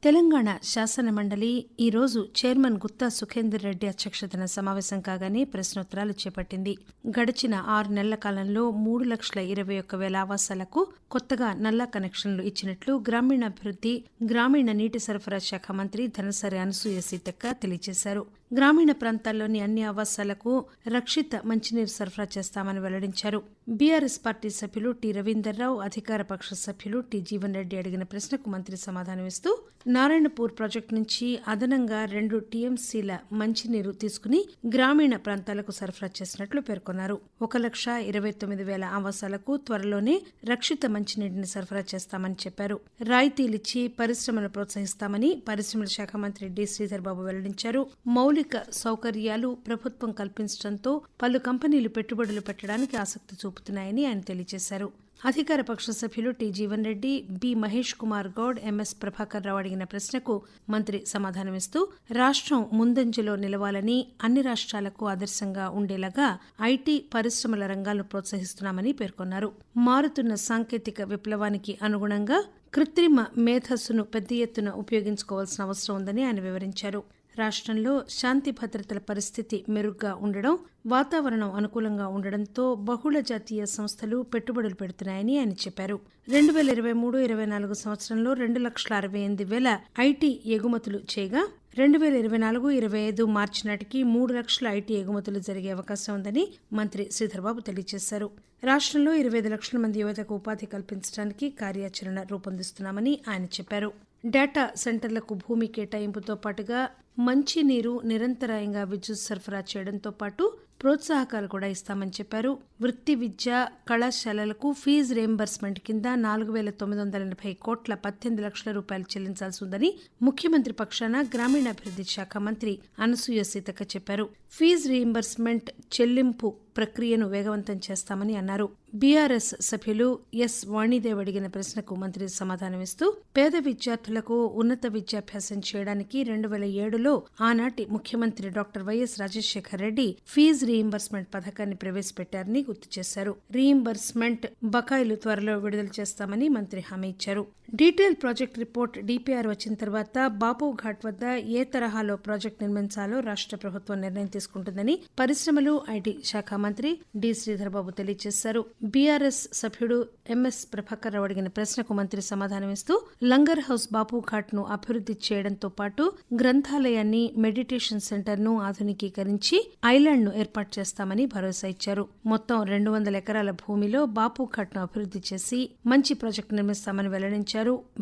తెలంగాణ శాసనమండలి ఈరోజు చైర్మన్ గుత్తా సుఖేందర్ రెడ్డి అధ్యక్షతన సమావేశం కాగానే ప్రశ్నోత్తరాలు చేపట్టింది. గడిచిన 6 నెలల కాలంలో 3,21,000 ఆవాసాలకు కొత్తగా నల్లా కనెక్షన్లు ఇచ్చినట్లు గ్రామీణాభివృద్ది, గ్రామీణ నీటి సరఫరా శాఖ మంత్రి ధనసరి అనసూయ సీతక్క తెలియజేశారు. గ్రామీణ ప్రాంతాల్లోని అన్ని ఆవాసాలకు రక్షిత మంచినీరు సరఫరా చేస్తామని వెల్లడించారు. బీఆర్ఎస్ పార్టీ సభ్యులు టి రవీందర్రావు, అధికార పక్ష సభ్యులు టి జీవన్ రెడ్డి అడిగిన ప్రశ్నకు మంత్రి సమాధానమిస్తూ నారాయణపూర్ ప్రాజెక్టు నుంచి అదనంగా 2 టీఎంసీల మంచినీరు తీసుకుని గ్రామీణ ప్రాంతాలకు సరఫరా చేసినట్లు పేర్కొన్నారు. 1,29,000 ఆవాసాలకు త్వరలోనే రక్షిత మంచినీటిని సరఫరా చేస్తామని చెప్పారు. రాయితీలిచ్చి పరిశ్రమలు ప్రోత్సహిస్తామని పరిశ్రమల శాఖ మంత్రి డి శ్రీధర్ బాబు వెల్లడించారు. మౌలిక సౌకర్యాలు ప్రభుత్వం కల్పించడంతో పలు కంపెనీలు పెట్టుబడులు పెట్టడానికి ఆసక్తి చూపుతున్నాయని ఆయన తెలియజేశారు. అధికార పక్ష సభ్యులు T Jeevan Reddy, B Mahesh Kumar Goud, MS Prabhakar Rao అడిగిన ప్రశ్నకు మంత్రి సమాధానమిస్తూ రాష్ట్రం ముందంజలో నిలవాలని, అన్ని రాష్ట్రాలకు ఆదర్శంగా ఉండేలాగా ఐటీ పరిశ్రమల రంగాలను ప్రోత్సహిస్తున్నామని పేర్కొన్నారు. మారుతున్న సాంకేతిక విప్లవానికి అనుగుణంగా కృత్రిమ మేధస్సును పెద్ద ఎత్తున ఉపయోగించుకోవాల్సిన అవసరం ఉందని ఆయన వివరించారు. రాష్ట్రంలో శాంతి భద్రతల పరిస్థితి మెరుగ్గా ఉండడం, వాతావరణం అనుకూలంగా ఉండడంతో బహుళ జాతీయ సంస్థలు పెట్టుబడులు పెడుతున్నాయని ఆయన చెప్పారు. 2023-24 సంవత్సరంలో 2,68,000 ఐటీ ఎగుమతులు చేయగా 2024-25 మార్చి నాటికి 3 లక్షల ఐటీ ఎగుమతులు జరిగే అవకాశం ఉందని మంత్రి శ్రీధర్బాబు తెలియజేశారు. రాష్ట్రంలో 25 లక్షల మంది యువతకు ఉపాధి కల్పించడానికి కార్యాచరణ రూపొందిస్తున్నామని ఆయన చెప్పారు. డేటా సెంటర్లకు భూమి కేటాయింపుతో పాటుగా మంచినీరు, నిరంతరాయంగా విద్యుత్ సరఫరా చేయడంతో పాటు ప్రోత్సాహకాలు కూడా ఇస్తామని చెప్పారు. వృత్తి విద్య కళాశాలలకు ఫీజు రియంబర్స్మెంట్ కింద 4,980 కోట్ల 18 లక్షల రూపాయలు చెల్లించాల్సి ఉందని ముఖ్యమంత్రి పక్షాన గ్రామీణాభివృద్ది శాఖ మంత్రి అనసూయ సీతక్క చెప్పారు. ఫీజు రియంబర్స్మెంట్ చెల్లింపు ప్రక్రియను వేగవంతం చేస్తామని అన్నారు. బీఆర్ఎస్ సభ్యులు ఎస్ వాణిదేవ్ అడిగిన ప్రశ్నకు మంత్రి సమాధానమిస్తూ పేద విద్యార్థులకు ఉన్నత విద్యాభ్యాసం చేయడానికి 2007లో ఆనాటి ముఖ్యమంత్రి doctor YS Rajasekhar Reddy fee reimbursement పథకాన్ని ప్రవేశపెట్టారని గుర్తు చేశారు. రీయింబర్స్మెంట్ బకాయిలు త్వరలో విడుదల చేస్తామని మంత్రి హామీ ఇచ్చారు. డీటెయిల్ ప్రాజెక్ట్ రిపోర్ట్ డిపిఆర్ వచ్చిన తర్వాత బాపు ఘాట్ వద్ద ఏ తరహాలో ప్రాజెక్టు నిర్మించాలో రాష్ట్ర ప్రభుత్వం నిర్ణయం తీసుకుంటుందని పరిశ్రమలు, ఐటీ శాఖ మంత్రి డి శ్రీధర్ బాబు తెలియజేశారు. బీఆర్ఎస్ సభ్యుడు ఎంఎస్ ప్రభాకర్ రావు అడిగిన ప్రశ్నకు మంత్రి సమాధానమిస్తూ లంగర్ హౌస్ బాపు ఘాట్ ను అభివృద్ది చేయడంతో పాటు గ్రంథాలయాన్ని, మెడిటేషన్ సెంటర్ ను ఆధునికీకరించి ఐలాండ్ ను ఏర్పాటు చేస్తామని భరోసా ఇచ్చారు. మొత్తం 200 ఎకరాల భూమిలో బాపు ఘాట్ ను అభివృద్ది చేసి మంచి ప్రాజెక్టు నిర్మిస్తామని వెల్లడించారు.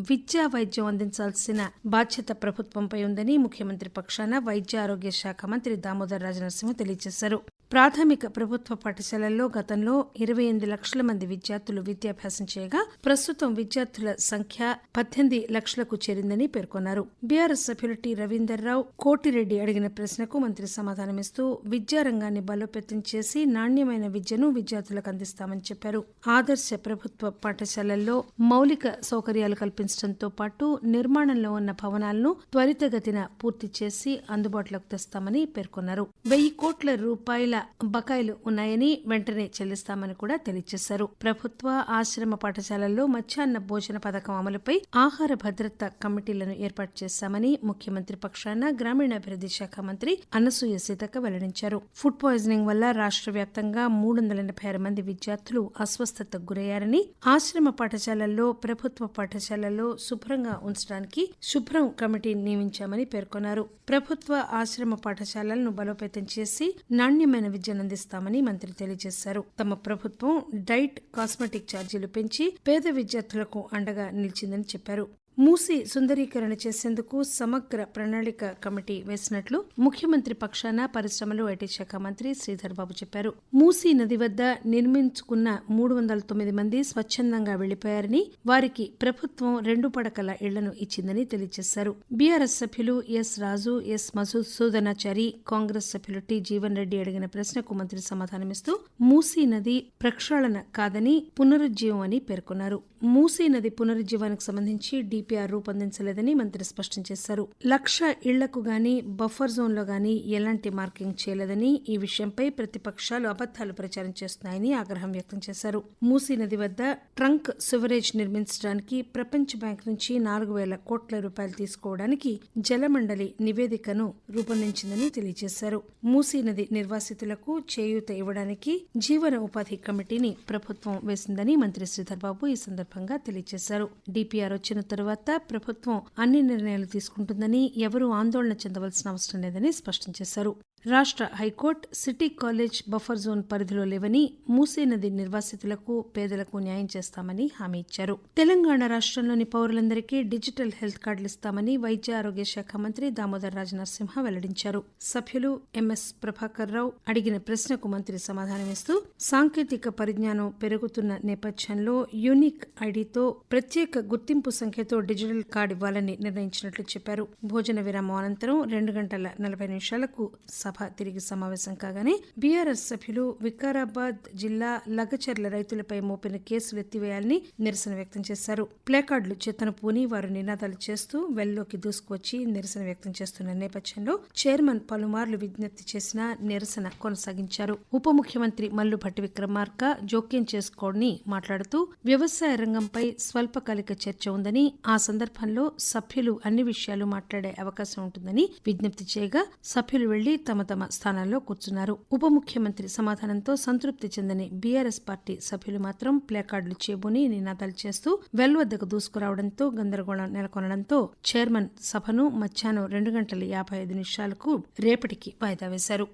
విద్యా వైద్యం అందించాల్సిన బాధ్యత ప్రభుత్వంపై ఉందని ముఖ్యమంత్రి పక్షాన వైద్య ఆరోగ్య శాఖ మంత్రి దామోదర్ రాజనరసింహ తెలియజేశారు. ప్రాథమిక ప్రభుత్వ పాఠశాలల్లో గతంలో 28 లక్షల మంది విద్యార్థులు విద్యాభ్యాసం చేయగా ప్రస్తుతం విద్యార్థుల సంఖ్య 18 లక్షలకు చేరిందని పేర్కొన్నారు. బీఆర్ఎస్ సభ్యులు టి రవీందర్రావు, కోటిరెడ్డి అడిగిన ప్రశ్నకు మంత్రి సమాధానమిస్తూ విద్యారంగాన్ని బలోపేతం చేసి నాణ్యమైన విద్యను విద్యార్థులకు అందిస్తామని చెప్పారు. ఆదర్శ ప్రభుత్వ పాఠశాలల్లో మౌలిక సౌకర్యాలు కల్పించడంతో పాటు నిర్మాణంలో ఉన్న భవనాలను త్వరితగతిన పూర్తి చేసి అందుబాటులోకి తెస్తామని పేర్కొన్నారు. 1,000 కోట్ల రూపాయల బకాయిలు ఉన్నాయని వెంటనే చెల్లిస్తామని కూడా తెలియజేశారు. ప్రభుత్వ ఆశ్రమ పాఠశాలల్లో మధ్యాహ్న భోజన పథకం అమలుపై ఆహార భద్రత కమిటీలను ఏర్పాటు చేశామని ముఖ్యమంత్రి పక్షాన గ్రామీణాభివృద్ది శాఖ మంత్రి అనసూయ సీతక్క వెల్లడించారు. ఫుడ్ పాయిజనింగ్ వల్ల రాష్ట్ర వ్యాప్తంగా 386 మంది విద్యార్థులు అస్వస్థతకు గురయ్యారని, ఆశ్రమ పాఠశాలల్లో, ప్రభుత్వ పాఠశాలల్లో శుభ్రంగా ఉంచడానికి శుభ్రం కమిటీ నియమించామని పేర్కొన్నారు. ప్రభుత్వ ఆశ్రమ పాఠశాలలను బలోపేతం చేసి నాణ్యమైన విద్యను అందిస్తామని మంత్రి తెలియజేశారు. తమ ప్రభుత్వం డైట్, కాస్మెటిక్ ఛార్జీలు పెంచి పేద విద్యార్థులకు అండగా నిలిచిందని చెప్పారు. మూసీ సుందరీకరణ చేసేందుకు సమగ్ర ప్రణాళిక కమిటీ వేసినట్లు ముఖ్యమంత్రి పక్షాన పరిశ్రమలు, ఐటీ శాఖ మంత్రి శ్రీధర్ బాబు చెప్పారు. మూసీ నది వద్ద నిర్మించుకున్న 309 మంది స్వచ్ఛందంగా వెళ్లిపోయారని, వారికి ప్రభుత్వం 2 పడకల ఇళ్లను ఇచ్చిందని తెలియజేశారు. బీఆర్ఎస్ సభ్యులు ఎస్ రాజు, ఎస్ మధుసూదనాచారి, కాంగ్రెస్ సభ్యులు టి జీవన్ రెడ్డి అడిగిన ప్రశ్నకు మంత్రి సమాధానమిస్తూ మూసీ నది ప్రక్షాళన కాదని పునరుజ్జీవం అని పేర్కొన్నారు. మూసీ నది పునరుజ్జీవానికి సంబంధించి డిపిఆర్ రూపొందించలేదని మంత్రి స్పష్టం చేశారు. 1,00,000 ఇళ్లకు గానీ బఫర్ జోన్లో గానీ ఎలాంటి మార్కింగ్ చేయలేదని, ఈ విషయంపై ప్రతిపక్షాలు అబద్దాలు ప్రచారం చేస్తున్నాయని ఆగ్రహం వ్యక్తం చేశారు. మూసీ నది వద్ద ట్రంక్ సివరేజ్ నిర్మించడానికి ప్రపంచ బ్యాంక్ నుంచి 4,000 కోట్ల రూపాయలు తీసుకోవడానికి జలమండలి నివేదికను రూపొందించిందని తెలియజేశారు. మూసీ నది నిర్వాసితులకు చేయూత ఇవ్వడానికి జీవన ఉపాధి కమిటీని ప్రభుత్వం వేసిందని మంత్రి శ్రీధర్ బాబు ఈ సందర్భంగా తెలియజేశారు. డిపిఆర్ వచ్చిన తరువాత ప్రభుత్వం అన్ని నిర్ణయాలు తీసుకుంటుందని, ఎవరూ ఆందోళన చెందవలసిన అవసరం లేదని స్పష్టం చేశారు. రాష్ట్ర high court city college buffer zone పరిధిలో లేవని, మూసీ నది నిర్వాసితులకు పేదలకు న్యాయం చేస్తామని హామీ ఇచ్చారు. తెలంగాణ రాష్ట్రంలోని పౌరులందరికీ డిజిటల్ హెల్త్ కార్డులు ఇస్తామని వైద్య ఆరోగ్య శాఖ మంత్రి దామోదర్ రాజనరసింహ వెల్లడించారు. సభ్యులు ఎంఎస్ ప్రభాకర్ రావు అడిగిన ప్రశ్నకు మంత్రి సమాధానమిస్తూ సాంకేతిక పరిజ్ఞానం పెరుగుతున్న నేపథ్యంలో యూనిక్ ఐడితో ప్రత్యేక గుర్తింపు సంఖ్యతో డిజిటల్ కార్డు ఇవ్వాలని నిర్ణయించినట్లు చెప్పారు. భోజన విరామం అనంతరం 2:40 సభ తిరిగి సమావేశం కాగానే బీఆర్ఎస్ సభ్యులు వికారాబాద్ జిల్లా లగచర్ల రైతులపై మోపిన కేసులు ఎత్తివేయాలని నిరసన వ్యక్తం చేశారు. ప్లేకార్డులు చేతన పూని వారు నినాదాలు చేస్తూ వెల్లోకి దూసుకువచ్చి నిరసన వ్యక్తం చేస్తున్న నేపథ్యంలో చైర్మన్ పలుమార్లు విజ్ఞప్తి చేసినా నిరసన కొనసాగించారు. ఉప ముఖ్యమంత్రి మల్లుభట్టి విక్రమార్క జోక్యం చేసుకోని మాట్లాడుతూ వ్యవసాయ రంగంపై స్వల్పకాలిక చర్చ ఉందని, ఆ సందర్భంలో సభ్యులు అన్ని విషయాలు మాట్లాడే అవకాశం ఉంటుందని విజ్ఞప్తి చేయగా సభ్యులు వెళ్లి తమ స్థానాల్లో కూర్చున్నారు. ఉప ముఖ్యమంత్రి సమాధానంతో సంతృప్తి చెందని బీఆర్ఎస్ పార్టీ సభ్యులు మాత్రం ప్లేకార్డులు చేబూని నినాదాలు చేస్తూ వెల్ వద్దకు దూసుకురావడంతో గందరగోళం నెలకొనడంతో చైర్మన్ సభను మధ్యాహ్నం 2:55 రేపటికి వాయిదా వేశారు.